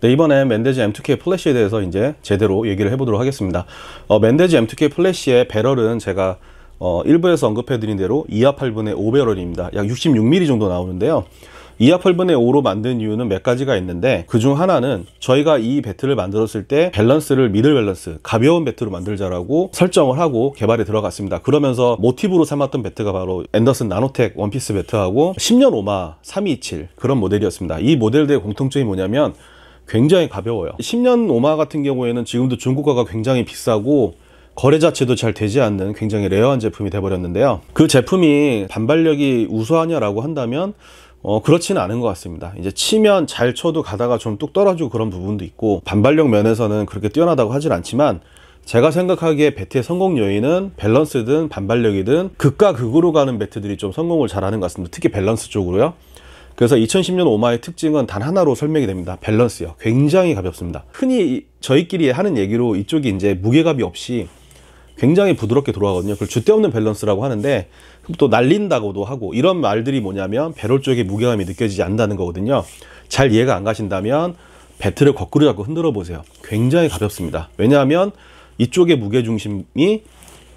네, 이번엔 맨데즈 M2K 플래시에 대해서 이제 제대로 얘기를 해보도록 하겠습니다. 맨데즈 M2K 플래시의 배럴은 제가 1부에서 언급해드린 대로 2하 8분의 5 배럴입니다. 약 66mm 정도 나오는데요. 2하 8분의 5로 만든 이유는 몇 가지가 있는데, 그중 하나는 저희가 이 배트를 만들었을 때 밸런스를 미들 밸런스, 가벼운 배트로 만들자라고 설정을 하고 개발에 들어갔습니다. 그러면서 모티브로 삼았던 배트가 바로 앤더슨 나노텍 원피스 배트하고 10년 오마 3227 그런 모델이었습니다. 이 모델들의 공통점이 뭐냐면 굉장히 가벼워요. 10년 오마 같은 경우에는 지금도 중고가가 굉장히 비싸고 거래 자체도 잘 되지 않는 굉장히 레어한 제품이 돼버렸는데요. 그 제품이 반발력이 우수하냐라고 한다면 그렇지는 않은 것 같습니다. 이제 치면 잘 쳐도 가다가 좀 뚝 떨어지고 그런 부분도 있고, 반발력 면에서는 그렇게 뛰어나다고 하진 않지만, 제가 생각하기에 배트의 성공 요인은 밸런스든 반발력이든 극과 극으로 가는 배트들이 좀 성공을 잘하는 것 같습니다. 특히 밸런스 쪽으로요. 그래서 2010년 오마의 특징은 단 하나로 설명이 됩니다. 밸런스요. 굉장히 가볍습니다. 흔히 저희끼리 하는 얘기로 이쪽이 이제 무게감이 없이 굉장히 부드럽게 돌아가거든요. 그걸 줏대없는 밸런스라고 하는데, 또 날린다고도 하고, 이런 말들이 뭐냐면 배럴 쪽에 무게감이 느껴지지 않는다는 거거든요. 잘 이해가 안 가신다면 배트를 거꾸로 잡고 흔들어 보세요. 굉장히 가볍습니다. 왜냐하면 이쪽의 무게중심이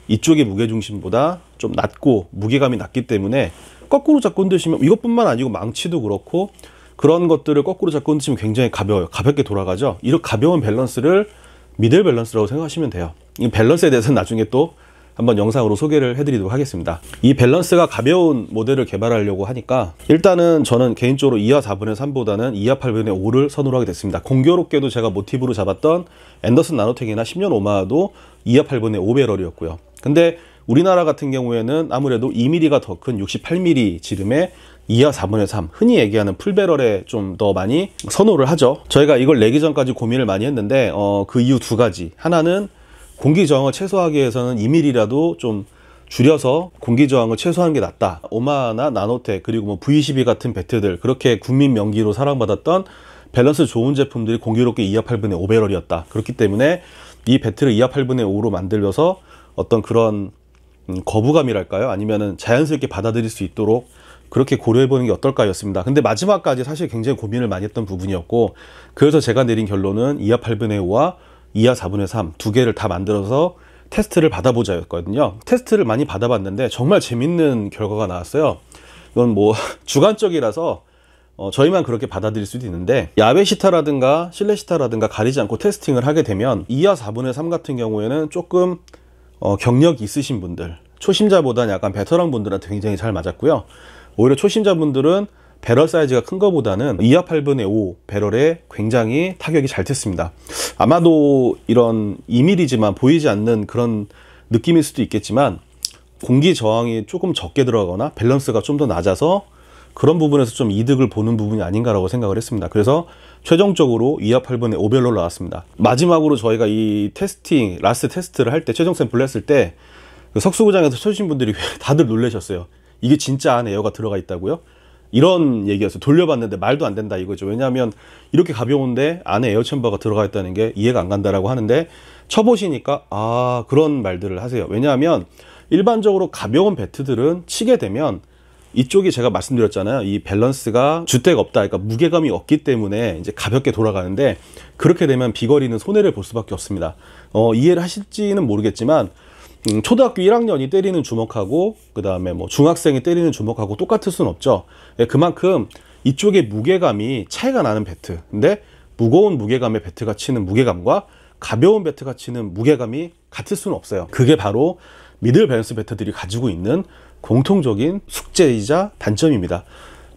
이쪽의 무게중심보다 좀 낮고 무게감이 낮기 때문에 거꾸로 잡고 흔드시면, 이것뿐만 아니고 망치도 그렇고 그런 것들을 거꾸로 잡고 흔드시면 굉장히 가벼워요. 가볍게 돌아가죠. 이렇게 가벼운 밸런스를 미들 밸런스라고 생각하시면 돼요. 이 밸런스에 대해서는 나중에 또 한번 영상으로 소개를 해드리도록 하겠습니다. 이 밸런스가 가벼운 모델을 개발하려고 하니까 일단은 저는 개인적으로 2하 4분의 3보다는 2하 8분의 5를 선호하게 됐습니다. 공교롭게도 제가 모티브로 잡았던 앤더슨 나노텍이나 10년 오마도 2하 8분의 5 배럴이었고요. 근데 우리나라 같은 경우에는 아무래도 2mm가 더 큰 68mm 지름의 2하 4분의 3, 흔히 얘기하는 풀배럴에 좀 더 많이 선호를 하죠. 저희가 이걸 내기 전까지 고민을 많이 했는데 그 이유 두 가지. 하나는 공기 저항을 최소화하기 위해서는 2mm라도 좀 줄여서 공기 저항을 최소화하는 게 낫다. 오마나 나노텍 그리고 뭐 V12 같은 배트들, 그렇게 국민 명기로 사랑받았던 밸런스 좋은 제품들이 공교롭게 2하 8분의 5 배럴이었다. 그렇기 때문에 이 배트를 2하 8분의 5로 만들어서 어떤 그런 거부감이랄까요? 아니면은 자연스럽게 받아들일 수 있도록 그렇게 고려해보는 게 어떨까 였습니다. 근데 마지막까지 사실 굉장히 고민을 많이 했던 부분이었고, 그래서 제가 내린 결론은 2하 8분의 5와 2하 4분의 3 두 개를 다 만들어서 테스트를 받아보자 였거든요. 테스트를 많이 받아봤는데 정말 재밌는 결과가 나왔어요. 이건 뭐 주관적이라서 저희만 그렇게 받아들일 수도 있는데, 야외 시타라든가 실내 시타라든가 가리지 않고 테스팅을 하게 되면 2하 4분의 3 같은 경우에는 조금 경력이 있으신 분들, 초심자보다는 약간 베테랑 분들한테 굉장히 잘 맞았고요. 오히려 초심자분들은 배럴 사이즈가 큰 것보다는 2하 8분의 5 배럴에 굉장히 타격이 잘 됐습니다. 아마도 이런 2mm지만 보이지 않는 그런 느낌일 수도 있겠지만, 공기 저항이 조금 적게 들어가거나 밸런스가 좀 더 낮아서 그런 부분에서 좀 이득을 보는 부분이 아닌가라고 생각을 했습니다. 그래서 최종적으로 2하 8분의 5 배럴로 나왔습니다. 마지막으로 저희가 이 테스팅, 라스트 테스트를 할 때, 최종 샘플을 했을 때 그 석수구장에서 쳐주신 분들이 다들 놀라셨어요. 이게 진짜 안에 에어가 들어가 있다고요? 이런 얘기였어요. 돌려봤는데 말도 안 된다 이거죠. 왜냐하면 이렇게 가벼운데 안에 에어 챔버가 들어가 있다는 게 이해가 안 간다라고 하는데, 쳐보시니까 그런 말들을 하세요. 왜냐하면 일반적으로 가벼운 배트들은 치게 되면 이쪽이 제가 말씀드렸잖아요. 이 밸런스가 줏대가 없다, 그러니까 무게감이 없기 때문에 이제 가볍게 돌아가는데, 그렇게 되면 비거리는 손해를 볼 수밖에 없습니다. 이해를 하실지는 모르겠지만 초등학교 1학년이 때리는 주먹하고 그 다음에 뭐 중학생이 때리는 주먹하고 똑같을 수는 없죠. 그만큼 이쪽에 무게감이 차이가 나는 배트, 근데 무거운 무게감의 배트가 치는 무게감과 가벼운 배트가 치는 무게감이 같을 수는 없어요. 그게 바로 미들 밸런스 배트들이 가지고 있는 공통적인 숙제이자 단점입니다.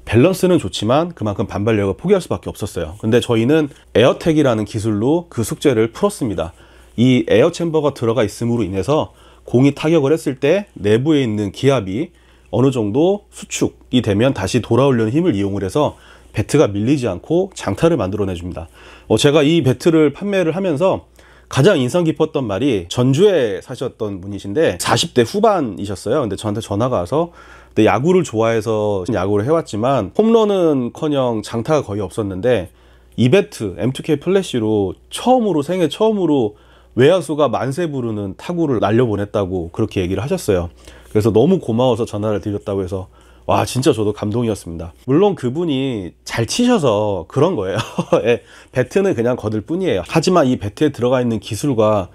밸런스는 좋지만 그만큼 반발력을 포기할 수밖에 없었어요. 근데 저희는 에어텍이라는 기술로 그 숙제를 풀었습니다. 이 에어 챔버가 들어가 있음으로 인해서 공이 타격을 했을 때 내부에 있는 기압이 어느 정도 수축이 되면 다시 돌아오려는 힘을 이용을 해서 배트가 밀리지 않고 장타를 만들어내 줍니다. 제가 이 배트를 판매를 하면서 가장 인상 깊었던 말이, 전주에 사셨던 분이신데 40대 후반이셨어요. 근데 저한테 전화가 와서, 근데 야구를 좋아해서 야구를 해왔지만 홈런은 커녕 장타가 거의 없었는데 이 배트 M2K 플래시로 생애 처음으로 외야수가 만세 부르는 타구를 날려보냈다고 그렇게 얘기를 하셨어요. 그래서 너무 고마워서 전화를 드렸다고 해서 와, 진짜 저도 감동이었습니다. 물론 그분이 잘 치셔서 그런 거예요. 예, 배트는 그냥 거들 뿐이에요. 하지만 이 배트에 들어가 있는 기술과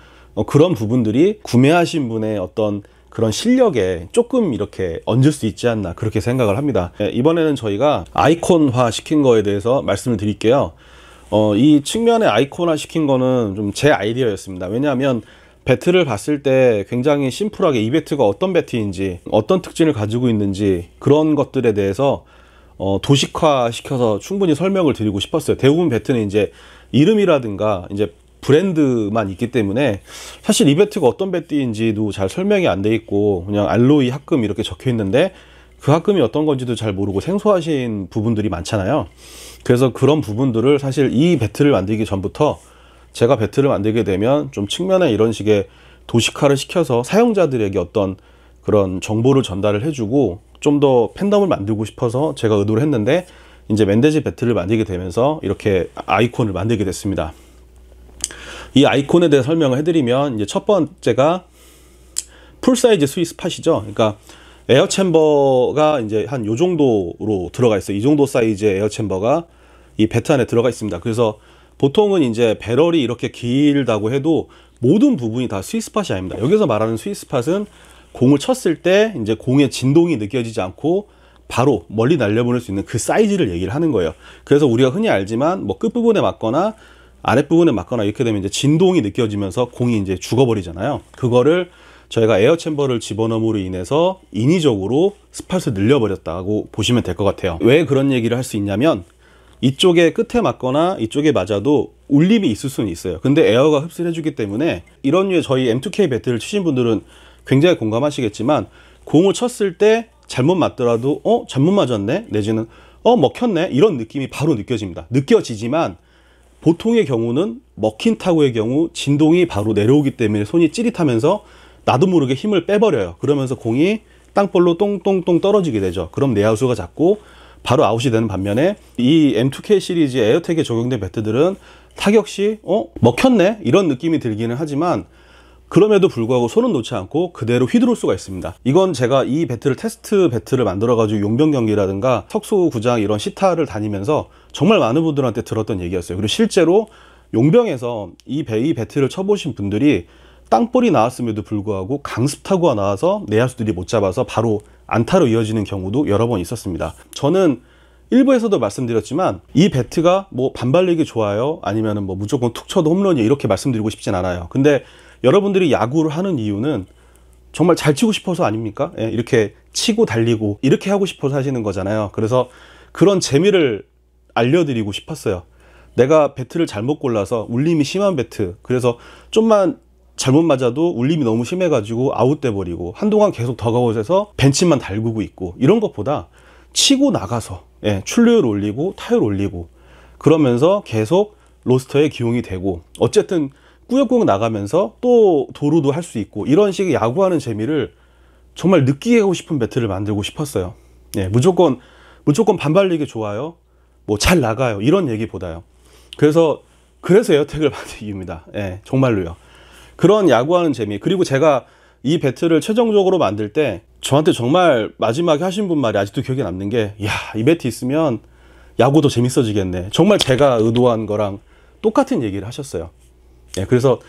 그런 부분들이 구매하신 분의 어떤 그런 실력에 조금 이렇게 얹을 수 있지 않나 그렇게 생각을 합니다. 예, 이번에는 저희가 아이콘화 시킨 거에 대해서 말씀을 드릴게요. 이 측면에 아이콘화 시킨 거는 좀 제 아이디어였습니다. 왜냐하면 배트를 봤을 때 굉장히 심플하게 이 배트가 어떤 배트인지 어떤 특징을 가지고 있는지 그런 것들에 대해서 도식화 시켜서 충분히 설명을 드리고 싶었어요. 대부분 배트는 이제 이름이라든가 이제 브랜드만 있기 때문에 사실 이 배트가 어떤 배트인지도 잘 설명이 안 돼 있고 그냥 알로이 합금 이렇게 적혀 있는데 그 합금이 어떤 건지도 잘 모르고 생소하신 부분들이 많잖아요. 그래서 그런 부분들을 사실 이 배트를 만들기 전부터 제가 배트를 만들게 되면 좀 측면에 이런 식의 도식화를 시켜서 사용자들에게 어떤 그런 정보를 전달을 해주고 좀 더 팬덤을 만들고 싶어서 제가 의도를 했는데 이제 맨데지 배트를 만들게 되면서 이렇게 아이콘을 만들게 됐습니다. 이 아이콘에 대해 설명을 해드리면 이제 첫 번째가 풀사이즈 스윗스팟이죠. 그러니까 에어 챔버가 이제 한 요 정도로 들어가 있어요. 이 정도 사이즈의 에어 챔버가 이 배트 안에 들어가 있습니다. 그래서 보통은 이제 배럴이 이렇게 길다고 해도 모든 부분이 다 스윗스팟이 아닙니다. 여기서 말하는 스윗스팟은 공을 쳤을 때 이제 공의 진동이 느껴지지 않고 바로 멀리 날려보낼 수 있는 그 사이즈를 얘기를 하는 거예요. 그래서 우리가 흔히 알지만 뭐 끝부분에 맞거나 아랫부분에 맞거나 이렇게 되면 이제 진동이 느껴지면서 공이 이제 죽어버리잖아요. 그거를 저희가 에어 챔버를 집어넣음으로 인해서 인위적으로 스팟을 늘려버렸다고 보시면 될 것 같아요. 왜 그런 얘기를 할 수 있냐면 이쪽에 끝에 맞거나 이쪽에 맞아도 울림이 있을 수는 있어요. 근데 에어가 흡수를 해주기 때문에 이런 류의 저희 M2K 배트를 치신 분들은 굉장히 공감하시겠지만 공을 쳤을 때 잘못 맞더라도 잘못 맞았네 내지는 먹혔네 이런 느낌이 바로 느껴집니다. 느껴지지만 보통의 경우는 먹힌 타구의 경우 진동이 바로 내려오기 때문에 손이 찌릿하면서 나도 모르게 힘을 빼버려요. 그러면서 공이 땅볼로 똥똥똥 떨어지게 되죠. 그럼 내야수가 잡고 바로 아웃이 되는 반면에 이 M2K 시리즈 에어텍에 적용된 배트들은 타격 시 먹혔네 이런 느낌이 들기는 하지만 그럼에도 불구하고 손은 놓지 않고 그대로 휘두를 수가 있습니다. 이건 제가 이 배트를 테스트 배트를 만들어 가지고 용병 경기라든가 석수구장 이런 시타를 다니면서 정말 많은 분들한테 들었던 얘기였어요. 그리고 실제로 용병에서 이 배트를 쳐보신 분들이 땅볼이 나왔음에도 불구하고 강습 타구가 나와서 내야수들이 못 잡아서 바로 안타로 이어지는 경우도 여러 번 있었습니다. 저는 일부에서도 말씀드렸지만 이 배트가 뭐 반발력이 좋아요 아니면은 뭐 무조건 툭 쳐도 홈런이 이렇게 말씀드리고 싶진 않아요. 근데 여러분들이 야구를 하는 이유는 정말 잘 치고 싶어서 아닙니까? 예, 이렇게 치고 달리고 이렇게 하고 싶어서 하시는 거잖아요. 그래서 그런 재미를 알려드리고 싶었어요. 내가 배트를 잘못 골라서 울림이 심한 배트, 그래서 좀만 잘못 맞아도 울림이 너무 심해가지고 아웃돼 버리고 한동안 계속 더가웃에서 벤치만 달구고 있고 이런 것보다 치고 나가서 출루율 올리고 타율 올리고 그러면서 계속 로스터에 기용이 되고 어쨌든 꾸역꾸역 나가면서 또 도루도 할 수 있고 이런 식의 야구하는 재미를 정말 느끼게 하고 싶은 배트를 만들고 싶었어요. 무조건 반발력이 좋아요, 뭐 잘 나가요 이런 얘기보다요. 그래서 에어텍을 만든 이유입니다. 정말로요. 그런 야구하는 재미. 그리고 제가 이 배트를 최종적으로 만들 때 저한테 정말 마지막에 하신 분 말이 아직도 기억에 남는 게, 야, 이 배트 있으면 야구도 재밌어지겠네. 정말 제가 의도한 거랑 똑같은 얘기를 하셨어요. 그래서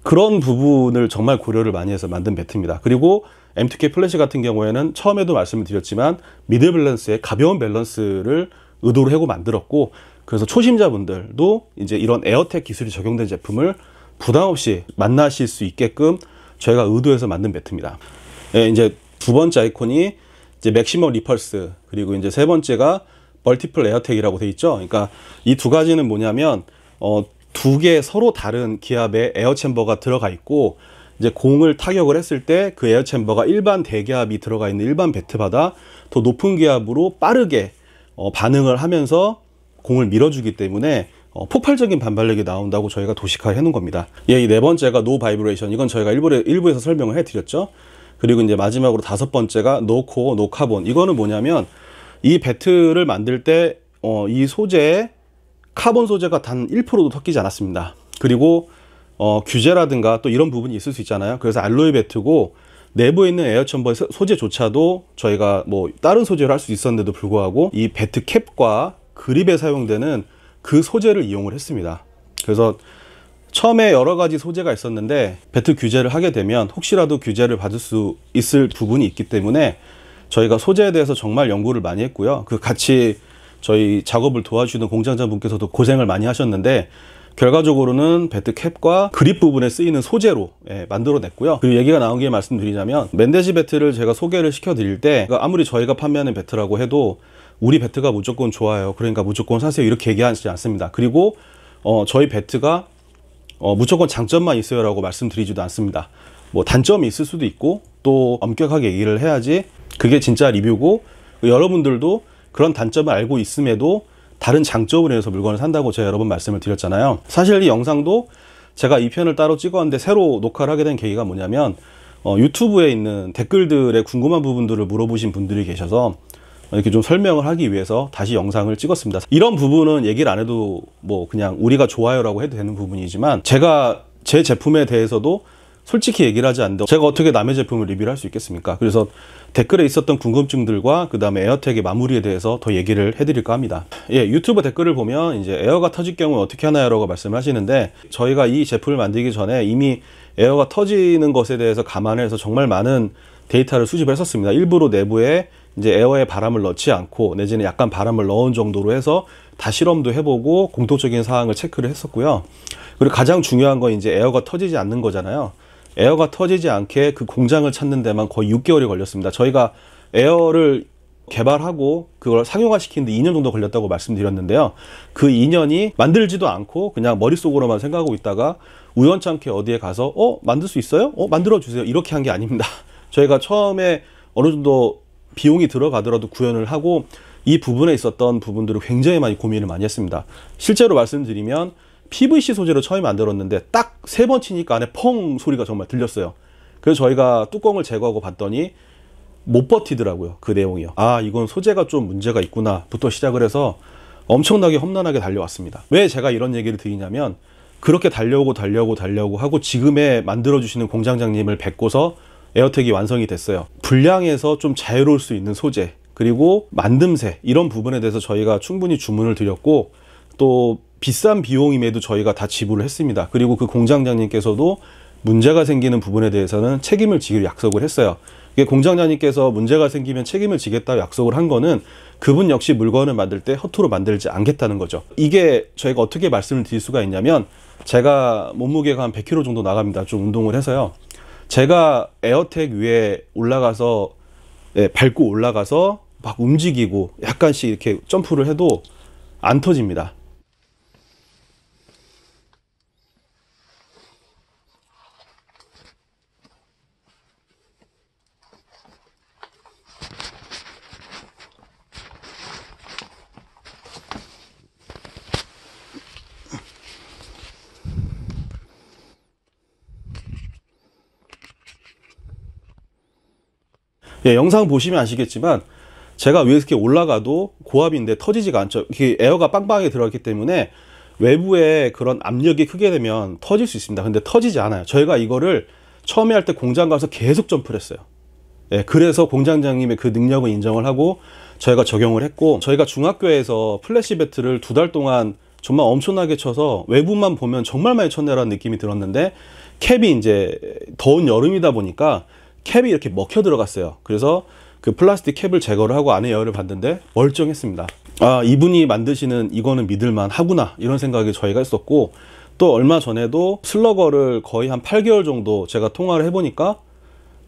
그런 부분을 정말 고려를 많이 해서 만든 배트입니다. 그리고 M2K 플래시 같은 경우에는 처음에도 말씀을 드렸지만 미들 밸런스의 가벼운 밸런스를 의도를 하고 만들었고, 그래서 초심자분들도 이제 이런 에어텍 기술이 적용된 제품을 부담 없이 만나실 수 있게끔 저희가 의도해서 만든 배트입니다. 이제 두 번째 아이콘이 이제 맥시멈 리펄스, 그리고 이제 세 번째가 멀티플 에어텍이라고 돼 있죠. 그러니까 이 두 가지는 뭐냐면 두 개 서로 다른 기압의 에어 챔버가 들어가 있고, 이제 공을 타격을 했을 때 그 에어 챔버가 일반 대기압이 들어가 있는 일반 배트보다 더 높은 기압으로 빠르게 반응을 하면서 공을 밀어주기 때문에 폭발적인 반발력이 나온다고 저희가 도식화를 해놓은 겁니다. 이 네 번째가 노 바이브레이션, 이건 저희가 일부에서 설명을 해드렸죠. 그리고 이제 마지막으로 다섯 번째가 노 코어, 노 카본. 이거는 뭐냐면 이 배트를 만들 때 이 소재에 카본 소재가 단 1%도 섞이지 않았습니다. 그리고 규제라든가 또 이런 부분이 있을 수 있잖아요. 그래서 알로이 배트고 내부에 있는 에어 챔버 소재조차도 저희가 뭐 다른 소재로 할 수 있었는데도 불구하고 이 배트 캡과 그립에 사용되는 그 소재를 이용을 했습니다. 그래서 처음에 여러 가지 소재가 있었는데 배트 규제를 하게 되면 혹시라도 규제를 받을 수 있을 부분이 있기 때문에 저희가 소재에 대해서 정말 연구를 많이 했고요. 그 같이 저희 작업을 도와주는 공장장분께서도 고생을 많이 하셨는데 결과적으로는 배트 캡과 그립 부분에 쓰이는 소재로 만들어냈고요. 그리고 얘기가 나온 김에 말씀드리자면 멘데지 배트를 제가 소개를 시켜드릴 때 아무리 저희가 판매하는 배트라고 해도 우리 배트가 무조건 좋아요, 그러니까 무조건 사세요, 이렇게 얘기하지 않습니다. 그리고 저희 배트가 무조건 장점만 있어요 라고 말씀드리지도 않습니다. 뭐 단점이 있을 수도 있고 또 엄격하게 얘기를 해야지 그게 진짜 리뷰고, 여러분들도 그런 단점을 알고 있음에도 다른 장점을 위해서 물건을 산다고 제가 여러 번 말씀을 드렸잖아요. 사실 이 영상도 제가 이 편을 따로 찍었는데 새로 녹화를 하게 된 계기가 뭐냐면 유튜브에 있는 댓글들에 궁금한 부분들을 물어보신 분들이 계셔서 이렇게 좀 설명을 하기 위해서 다시 영상을 찍었습니다. 이런 부분은 얘기를 안 해도 뭐 그냥 우리가 좋아요라고 해도 되는 부분이지만 제가 제 제품에 대해서도 솔직히 얘기를 하지 않는데 제가 어떻게 남의 제품을 리뷰를 할 수 있겠습니까? 그래서 댓글에 있었던 궁금증들과 그 다음에 에어텍의 마무리에 대해서 더 얘기를 해드릴까 합니다. 예, 유튜브 댓글을 보면 이제 에어가 터질 경우에 어떻게 하나요? 라고 말씀을 하시는데 저희가 이 제품을 만들기 전에 이미 에어가 터지는 것에 대해서 감안해서 정말 많은 데이터를 수집을 했었습니다. 일부러 내부에 이제 에어에 바람을 넣지 않고 내지는 약간 바람을 넣은 정도로 해서 다 실험도 해보고 공통적인 사항을 체크를 했었고요. 그리고 가장 중요한 건 이제 에어가 터지지 않는 거잖아요. 에어가 터지지 않게 그 공장을 찾는 데만 거의 6개월이 걸렸습니다. 저희가 에어를 개발하고 그걸 상용화시키는데 2년 정도 걸렸다고 말씀드렸는데요. 그 2년이 만들지도 않고 그냥 머릿속으로만 생각하고 있다가 우연찮게 어디에 가서 만들 수 있어요? 만들어주세요. 이렇게 한 게 아닙니다. 저희가 처음에 어느 정도 비용이 들어가더라도 구현을 하고 이 부분에 있었던 부분들을 굉장히 많이 고민을 많이 했습니다. 실제로 말씀드리면 PVC 소재로 처음에 만들었는데 딱 3번 치니까 안에 펑 소리가 정말 들렸어요. 그래서 저희가 뚜껑을 제거하고 봤더니 못 버티더라고요. 그 내용이요. 아, 이건 소재가 좀 문제가 있구나 부터 시작을 해서 엄청나게 험난하게 달려왔습니다. 왜 제가 이런 얘기를 드리냐면 그렇게 달려오고 하고 지금의 만들어주시는 공장장님을 뵙고서 에어텍이 완성이 됐어요. 불량에서 좀 자유로울 수 있는 소재, 그리고 만듦새, 이런 부분에 대해서 저희가 충분히 주문을 드렸고 또 비싼 비용임에도 저희가 다 지불을 했습니다. 그리고 그 공장장님께서도 문제가 생기는 부분에 대해서는 책임을 지기로 약속을 했어요. 이게 공장장님께서 문제가 생기면 책임을 지겠다고 약속을 한 거는 그분 역시 물건을 만들 때 허투루 만들지 않겠다는 거죠. 이게 저희가 어떻게 말씀을 드릴 수가 있냐면 제가 몸무게가 한 100kg 정도 나갑니다. 좀 운동을 해서요. 제가 에어텍 위에 올라가서 밟고 올라가서 막 움직이고 약간씩 이렇게 점프를 해도 안 터집니다. 예, 영상 보시면 아시겠지만 제가 위에 이렇게 올라가도 고압인데 터지지가 않죠. 이게 에어가 빵빵하게 들어있기 때문에 외부에 그런 압력이 크게 되면 터질 수 있습니다. 근데 터지지 않아요. 저희가 이거를 처음에 할 때 공장 가서 계속 점프를 했어요. 예, 그래서 공장장님의 그 능력을 인정을 하고 저희가 적용을 했고, 저희가 중학교에서 플래시 배트를 2달 동안 정말 엄청나게 쳐서 외부만 보면 정말 많이 쳤네라는 느낌이 들었는데 캡이 이제 더운 여름이다 보니까 캡이 이렇게 먹혀 들어갔어요. 그래서 그 플라스틱 캡을 제거를 하고 안에 에어를 봤는데 멀쩡했습니다. 아, 이분이 만드시는 이거는 믿을만 하구나, 이런 생각이 저희가 했었고, 또 얼마 전에도 슬러거를 거의 한 8개월 정도 제가 통화를 해보니까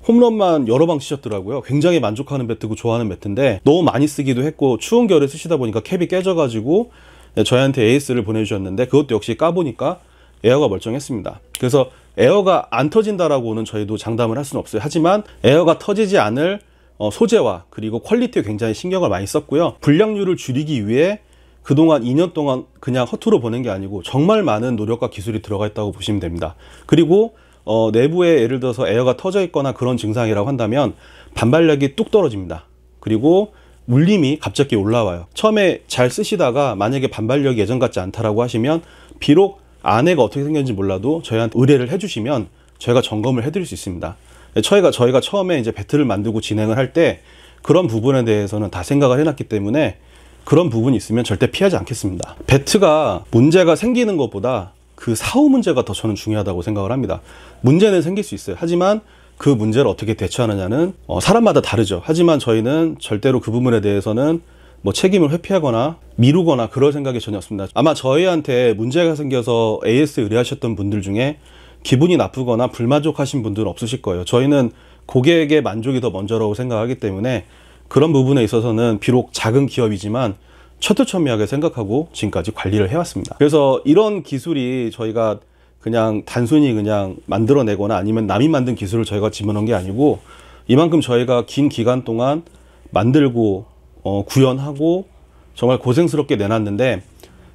홈런만 여러 방 치셨더라고요. 굉장히 만족하는 배트고 좋아하는 배트인데 너무 많이 쓰기도 했고 추운 겨울에 쓰시다 보니까 캡이 깨져가지고 저희한테 AS를 보내주셨는데 그것도 역시 까보니까 에어가 멀쩡했습니다. 그래서 에어가 안 터진다라고는 저희도 장담을 할 수는 없어요. 하지만 에어가 터지지 않을 소재와 그리고 퀄리티에 굉장히 신경을 많이 썼고요. 불량률을 줄이기 위해 그동안 2년 동안 그냥 허투루 보낸 게 아니고 정말 많은 노력과 기술이 들어가 있다고 보시면 됩니다. 그리고 내부에 예를 들어서 에어가 터져 있거나 그런 증상이라고 한다면 반발력이 뚝 떨어집니다. 그리고 울림이 갑자기 올라와요. 처음에 잘 쓰시다가 만약에 반발력이 예전 같지 않다라고 하시면 비록 안에가 어떻게 생겼는지 몰라도 저희한테 의뢰를 해주시면 저희가 점검을 해드릴 수 있습니다. 저희가 처음에 이제 배틀을 만들고 진행을 할 때 그런 부분에 대해서는 다 생각을 해놨기 때문에 그런 부분이 있으면 절대 피하지 않겠습니다. 배트가 문제가 생기는 것보다 그 사후 문제가 더 저는 중요하다고 생각을 합니다. 문제는 생길 수 있어요. 하지만 그 문제를 어떻게 대처하느냐는 사람마다 다르죠. 하지만 저희는 절대로 그 부분에 대해서는 뭐 책임을 회피하거나 미루거나 그럴 생각이 전혀 없습니다. 아마 저희한테 문제가 생겨서 AS 의뢰하셨던 분들 중에 기분이 나쁘거나 불만족하신 분들은 없으실 거예요. 저희는 고객의 만족이 더 먼저라고 생각하기 때문에 그런 부분에 있어서는 비록 작은 기업이지만 철두철미하게 생각하고 지금까지 관리를 해왔습니다. 그래서 이런 기술이 저희가 그냥 단순히 그냥 만들어내거나 아니면 남이 만든 기술을 저희가 집어넣은 게 아니고 이만큼 저희가 긴 기간 동안 만들고 구현하고 정말 고생스럽게 내놨는데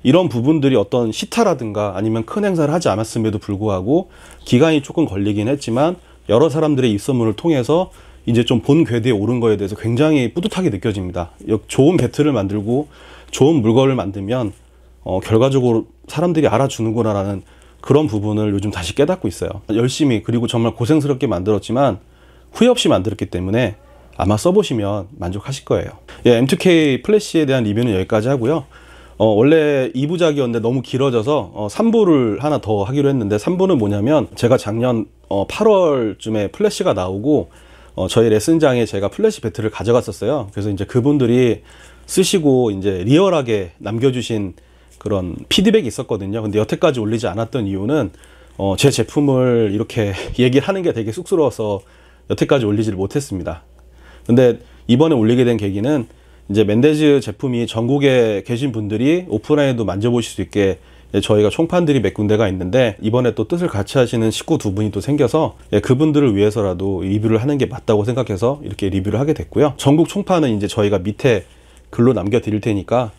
이런 부분들이 어떤 시타라든가 아니면 큰 행사를 하지 않았음에도 불구하고 기간이 조금 걸리긴 했지만 여러 사람들의 입소문을 통해서 이제 좀 본 궤도에 오른 거에 대해서 굉장히 뿌듯하게 느껴집니다. 좋은 배틀을 만들고 좋은 물건을 만들면 결과적으로 사람들이 알아주는구나라는 그런 부분을 요즘 다시 깨닫고 있어요. 열심히 그리고 정말 고생스럽게 만들었지만 후회 없이 만들었기 때문에 아마 써보시면 만족하실 거예요. 예, M2K 플래시에 대한 리뷰는 여기까지 하고요. 원래 2부작이었는데 너무 길어져서 3부를 하나 더 하기로 했는데 3부는 뭐냐면 제가 작년 8월쯤에 플래시가 나오고 저희 레슨장에 제가 플래시 배틀을 가져갔었어요. 그래서 이제 그분들이 쓰시고 이제 리얼하게 남겨주신 그런 피드백이 있었거든요. 근데 여태까지 올리지 않았던 이유는 제 제품을 이렇게 얘기를 하는 게 되게 쑥스러워서 여태까지 올리지를 못했습니다. 근데 이번에 올리게 된 계기는 이제 맨데즈 제품이 전국에 계신 분들이 오프라인에도 만져보실 수 있게 저희가 총판들이 몇 군데가 있는데 이번에 또 뜻을 같이 하시는 식구 두 분이 또 생겨서 그분들을 위해서라도 리뷰를 하는 게 맞다고 생각해서 이렇게 리뷰를 하게 됐고요. 전국 총판은 이제 저희가 밑에 글로 남겨 드릴 테니까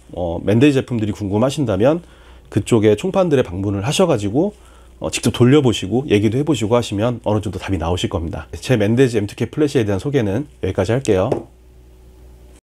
맨데즈 제품들이 궁금하신다면 그쪽에 총판들의 방문을 하셔가지고 직접 돌려보시고 얘기도 해보시고 하시면 어느 정도 답이 나오실 겁니다. 제 맨데즈 M2K 플래시에 대한 소개는 여기까지 할게요.